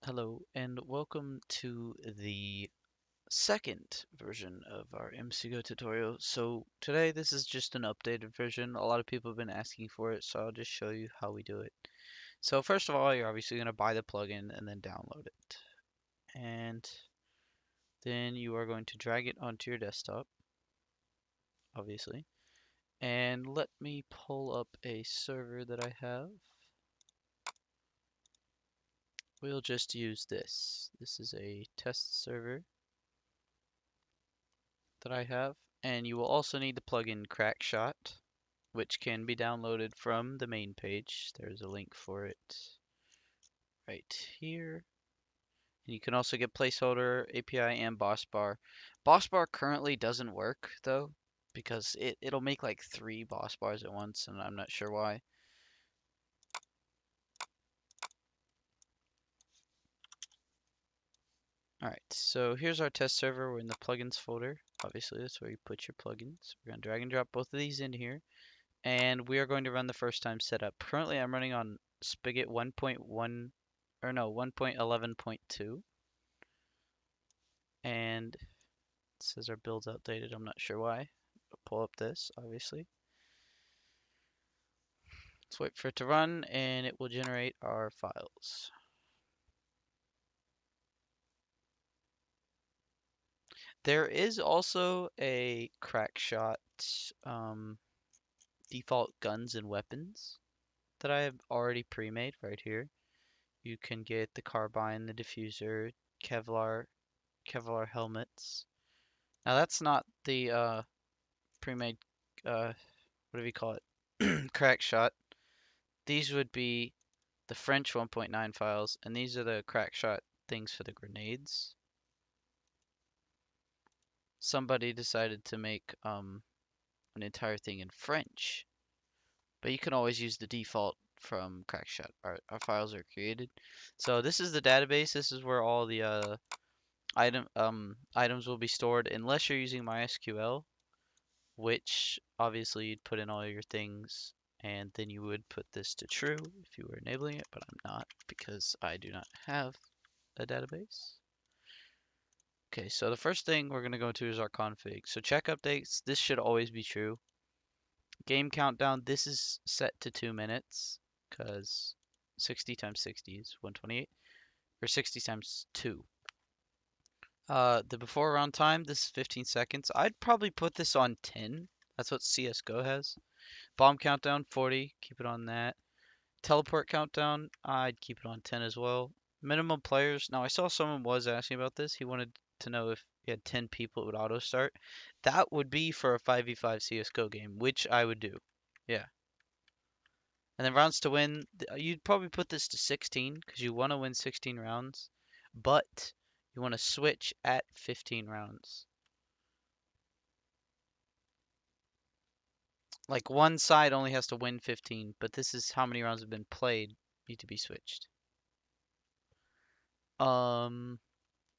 Hello and welcome to the second version of our MCGO tutorial. So today this is just an updated version. A lot of people have been asking for it, so I'll just show you how we do it. So first of all, you're obviously going to buy the plugin and then download it. And then you are going to drag it onto your desktop, obviously. And let me pull up a server that I have. We'll just use this. This is a test server that I have. And you will also need the plugin Crackshot, which can be downloaded from the main page. There's a link for it right here. And you can also get placeholder, API, and boss bar. Boss bar currently doesn't work though, because it'll make like 3 boss bars at once, and I'm not sure why. Alright, so here's our test server. We're in the plugins folder. Obviously, that's where you put your plugins. We're going to drag and drop both of these in here. And we are going to run the first time setup. Currently, I'm running on Spigot 1.1, or no, 1.11.2. And it says our build's outdated. I'm not sure why. I'll pull up this, obviously. Let's wait for it to run, and it will generate our files. There is also a Crackshot default guns and weapons that I have already pre-made right here. You can get the carbine, the diffuser, Kevlar helmets. Now that's not the pre-made what do we call it? Crack shot. These would be the French 1.9 files, and these are the crack shot things for the grenades. Somebody decided to make an entire thing in French, but you can always use the default from Crackshot. Our files are created. So this is the database. This is where all the items will be stored, unless you're using MySQL, which obviously you'd put in all your things, and then you would put this to true if you were enabling it, but I'm not because I do not have a database. Okay, so the first thing we're going to go to is our config. So check updates, this should always be true. Game countdown, this is set to 2 minutes because 60 times 60 is 128, or 60 times 2. The before round time, this is 15 seconds. I'd probably put this on 10. That's what CSGO has. Bomb countdown, 40. Keep it on that. Teleport countdown, I'd keep it on 10 as well. Minimum players. Now, I saw someone was asking about this. He wanted to know if you had 10 people, it would auto start. That would be for a 5v5 CSGO game, which I would do. Yeah. And then rounds to win, you'd probably put this to 16 because you want to win 16 rounds, but you want to switch at 15 rounds. Like one side only has to win 15, but this is how many rounds have been played need to be switched. Um,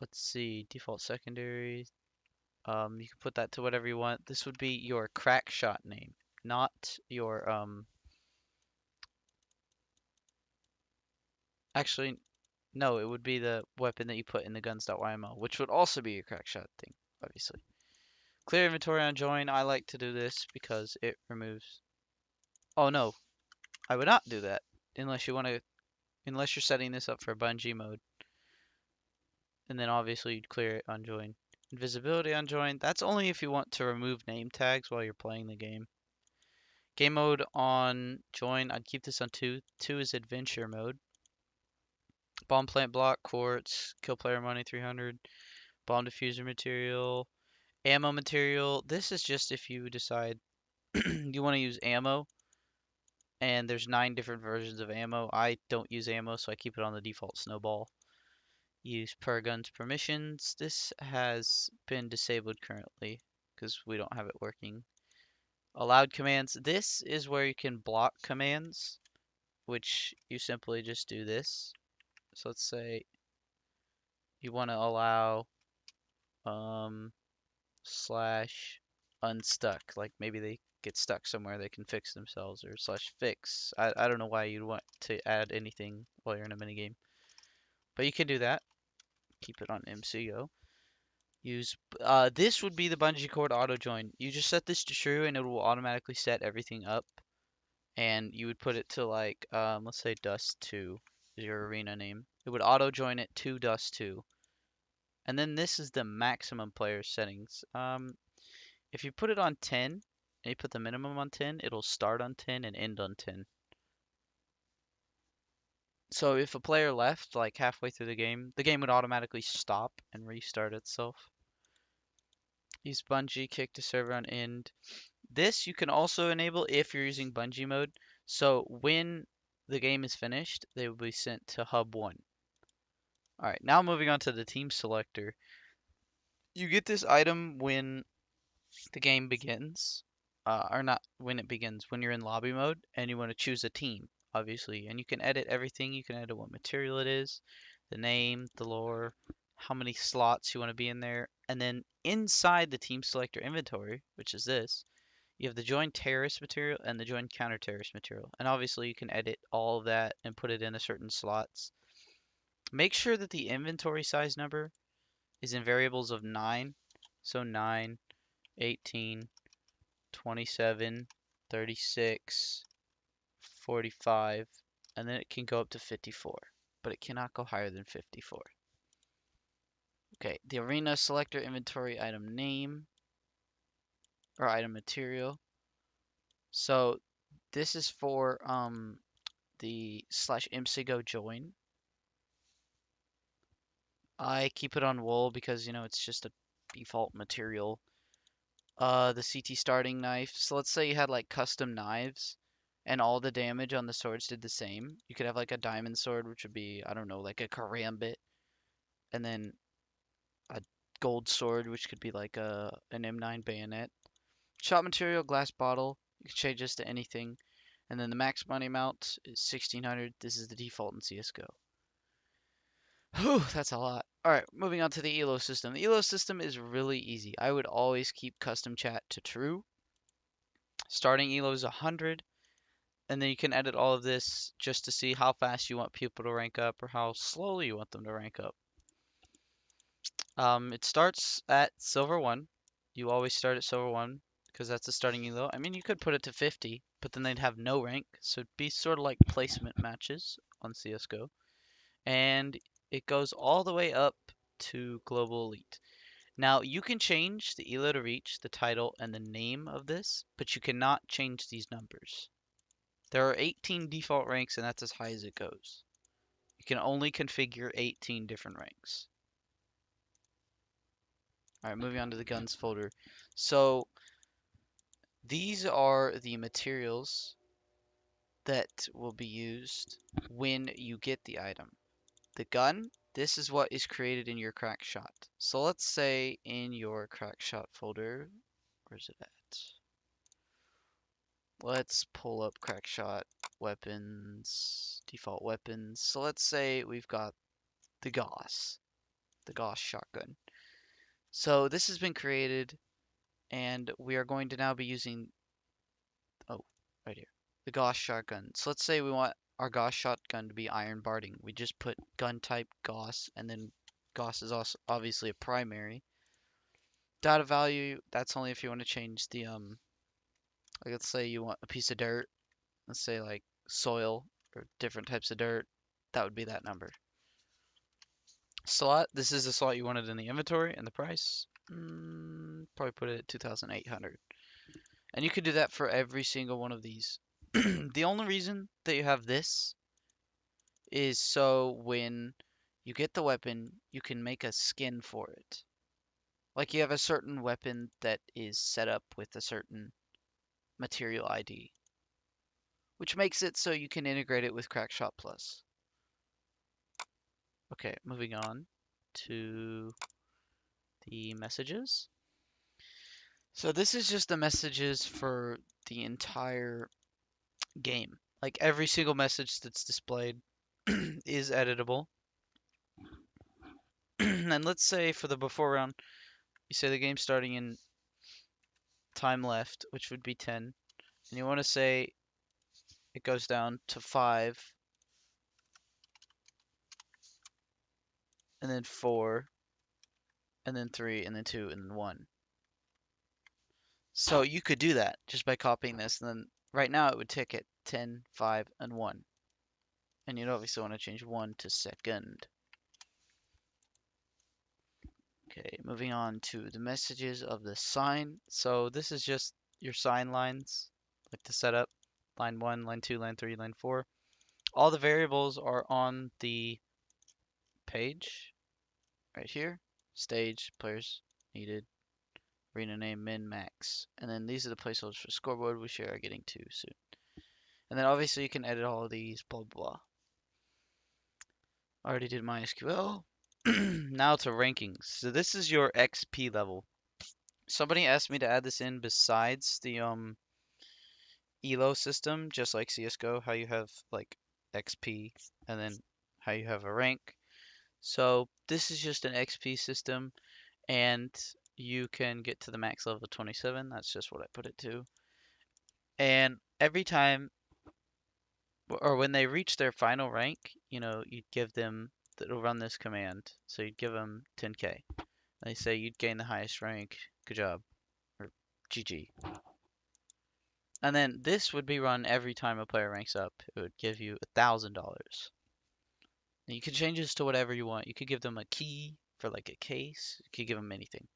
let's see, default secondary. You can put that to whatever you want. This would be your crack shot name, not your actually no, it would be the weapon that you put in the guns.yml, which would also be your crack shot thing, obviously. Clear inventory on join. I like to do this because it removes. Oh no, I would not do that unless you want to, unless you're setting this up for Bungie mode. And then obviously you'd clear it on join. Invisibility on join, that's only if you want to remove name tags while you're playing the game. Game mode on join, I'd keep this on 2. 2 is adventure mode. Bomb plant block, quartz, kill player money 300, bomb diffuser material, ammo material. This is just if you decide you want to use ammo, and there's 9 different versions of ammo. I don't use ammo, so I keep it on the default snowball. Use per guns permissions. This has been disabled currently because we don't have it working. Allowed commands. This is where you can block commands, which you simply just do this. So let's say you want to allow slash unstuck, like maybe they get stuck somewhere they can fix themselves, or slash fix. I don't know why you'd want to add anything while you're in a minigame. But you can do that. Keep it on MCO. Use this would be the bungee cord auto join. You just set this to true and it will automatically set everything up. And you would put it to like let's say Dust 2 is your arena name. It would auto join it to Dust 2. And then this is the maximum player settings. If you put it on 10 and you put the minimum on 10, it'll start on 10 and end on 10. So if a player left like halfway through the game would automatically stop and restart itself. Use bungee kick to server on end. This you can also enable if you're using bungee mode. So when the game is finished, they will be sent to hub 1. Alright, now moving on to the team selector. You get this item when the game begins. Or not when it begins, when you're in lobby mode and you want to choose a team, obviously. And you can edit everything. You can edit what material it is, the name, the lore, how many slots you want to be in there. And then inside the team selector inventory, which is this, you have the join terrorist material and the join counter terrorist material. And obviously you can edit all of that and put it into certain slots. Make sure that the inventory size number is in variables of 9. So 9, 18, 27, 36, 45, and then it can go up to 54, but it cannot go higher than 54. Okay, the arena selector inventory item name or item material. So this is for the /msigo join. I keep it on wool because it's just a default material. The CT starting knife. So let's say you had like custom knives and all the damage on the swords did the same. You could have like a diamond sword, which would be, I don't know, like a karambit, and then a gold sword, which could be like an M9 bayonet. Shot material, glass bottle. You can change this to anything. And then the max money amount is 1600. This is the default in CSGO. Whew, that's a lot. Alright, moving on to the elo system. The elo system is really easy. I would always keep custom chat to true. Starting elo is 100. And then you can edit all of this just to see how fast you want people to rank up or how slowly you want them to rank up. It starts at silver 1. You always start at silver 1 because that's the starting elo. I mean, you could put it to 50, but then they'd have no rank. So it'd be sort of like placement matches on CSGO. And it goes all the way up to Global Elite. Now, you can change the elo to reach, the title, and the name of this, but you cannot change these numbers. There are 18 default ranks, and that's as high as it goes. You can only configure 18 different ranks. Alright, moving on to the guns folder. So, these are the materials that will be used when you get the item. The gun, this is what is created in your crack shot. So let's say in your crack shot folder, where's it at? Let's pull up crack shot weapons, default weapons. So let's say we've got the Gauss shotgun. So this has been created and we are going to now be using, oh, right here, the Gauss shotgun. So let's say we want our Gauss shotgun to be iron barding. We just put gun type Gauss, and then Gauss is also obviously a primary. Data value, that's only if you want to change the, like let's say you want a piece of dirt, let's say like soil or different types of dirt, that would be that number. Slot, this is the slot you wanted in the inventory, and the price, probably put it at 2,800. And you could do that for every single one of these. The only reason that you have this is so when you get the weapon, you can make a skin for it. Like you have a certain weapon that is set up with a certain material ID, which makes it so you can integrate it with Crackshot Plus. Okay, moving on to the messages. So this is just the messages for the entire game. Like every single message that's displayed is editable. And let's say for the before round, you say the game's starting in time left, which would be 10, and you want to say it goes down to 5. and then 4, and then 3, and then 2, and then 1. So you could do that just by copying this, and then right now it would tick at 10, 5, and 1. And you'd obviously want to change 1 to second. Okay, moving on to the messages of the sign. So this is just your sign lines, like the setup, line 1, line 2, line 3, line 4. All the variables are on the page right here. Stage, players needed, arena name, min, max. And then these are the placeholders for scoreboard, which we are getting to soon. And then obviously you can edit all of these, blah, blah, blah. Already did MySQL. Now to rankings. So this is your XP level. Somebody asked me to add this in besides the elo system, just like CSGO, how you have like XP and then how you have a rank. So this is just an XP system, and you can get to the max level of 27. That's just what I put it to. And every time, or when they reach their final rank, you'd give them, it'll run this command. So you'd give them 10k. They say you'd gain the highest rank. Good job. Or GG. And then this would be run every time a player ranks up. It would give you $1,000. You can change this to whatever you want. You could give them a key for like a case. You could give them anything.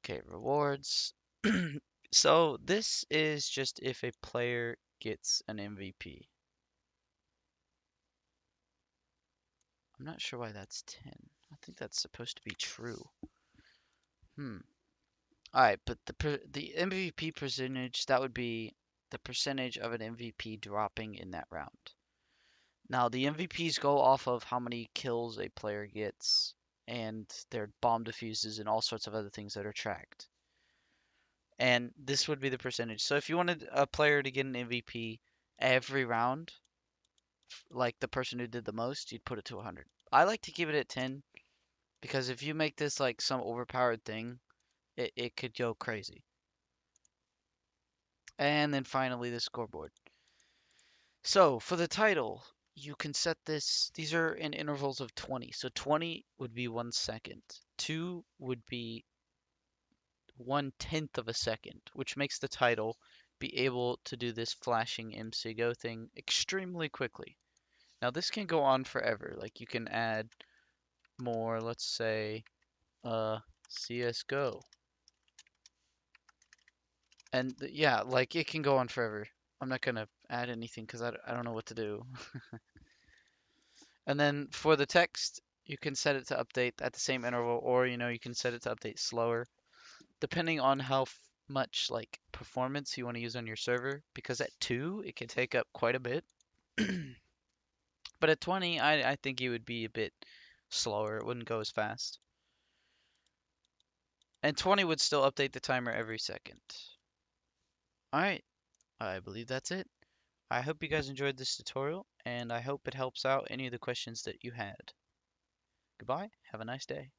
Okay, rewards. So this is just if a player gets an MVP. I'm not sure why that's 10. I think that's supposed to be true. Alright, but the MVP percentage, that would be the percentage of an MVP dropping in that round. Now, the MVPs go off of how many kills a player gets and their bomb diffuses and all sorts of other things that are tracked. And this would be the percentage. So if you wanted a player to get an MVP every round, like the person who did the most, you'd put it to 100. I like to keep it at 10 because if you make this like some overpowered thing, it could go crazy. And then finally the scoreboard. So for the title, you can set this, these are in intervals of 20. So 20 would be 1 second. 2 would be 1/10 of a second, which makes the title be able to do this flashing MCGO thing extremely quickly. Now this can go on forever. Like you can add more, let's say, CSGO. And yeah, like it can go on forever. I'm not gonna add anything because I don't know what to do. And then for the text, you can set it to update at the same interval, or you can set it to update slower, depending on how much like performance you want to use on your server. Because at 2, it can take up quite a bit, but at 20, I think it would be a bit slower. It wouldn't go as fast, and 20 would still update the timer every second. All right, I believe that's it. I hope you guys enjoyed this tutorial, and I hope it helps out any of the questions that you had. Goodbye. Have a nice day.